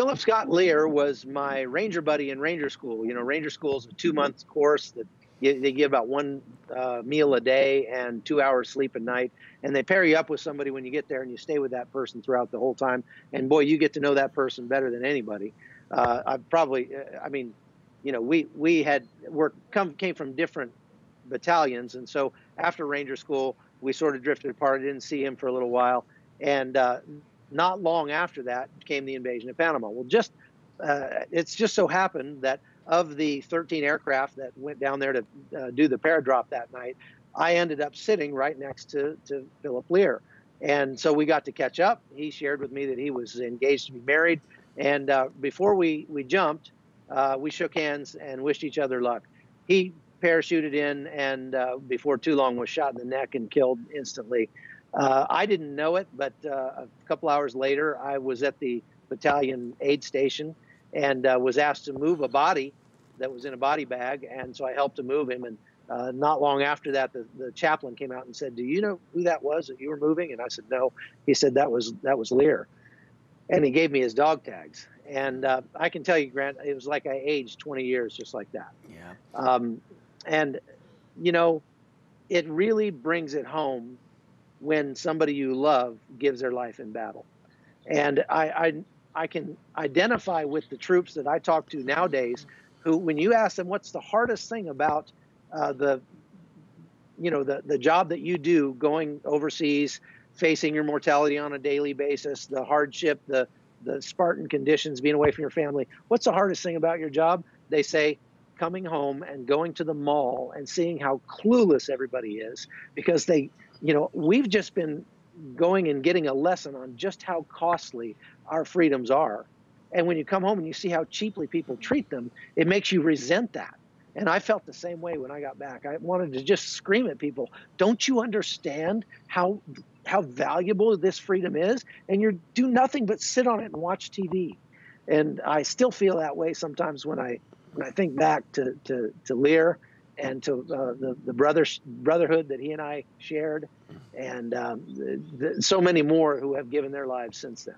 Philip Scott Lear was my Ranger buddy in Ranger School. You know, Ranger School is a 2-month course that they give about one meal a day and 2 hours sleep a night. And they pair you up with somebody when you get there, and you stay with that person throughout the whole time. And boy, you get to know that person better than anybody. You know, we came from different battalions. And so after Ranger School, we sort of drifted apart. I didn't see him for a little while. And not long after that came the invasion of Panama. Well, it's just so happened that of the 13 aircraft that went down there to do the paradrop that night, I ended up sitting right next to Philip Lear. And so we got to catch up. He shared with me that he was engaged to be married. And before we jumped, we shook hands and wished each other luck. He parachuted in and before too long was shot in the neck and killed instantly. I didn't know it, but a couple hours later, I was at the battalion aid station and was asked to move a body that was in a body bag. And so I helped to move him. And not long after that, the chaplain came out and said, "Do you know who that was that you were moving?" And I said, "No." He said, that was Lear. And he gave me his dog tags. And I can tell you, Grant, it was like I aged 20 years just like that. Yeah. And, you know, it really brings it home when somebody you love gives their life in battle. And I can identify with the troops that I talk to nowadays who, when you ask them what's the hardest thing about the job that you do going overseas, facing your mortality on a daily basis, the hardship, the Spartan conditions, being away from your family, what's the hardest thing about your job? They say, coming home and going to the mall and seeing how clueless everybody is, because we've just been going and getting a lesson on just how costly our freedoms are. And when you come home and you see how cheaply people treat them, it makes you resent that. And I felt the same way when I got back. I wanted to just scream at people, don't you understand how valuable this freedom is? And you do nothing but sit on it and watch TV. And I still feel that way sometimes when I think back to Lear and to the brotherhood that he and I shared, and so many more who have given their lives since then.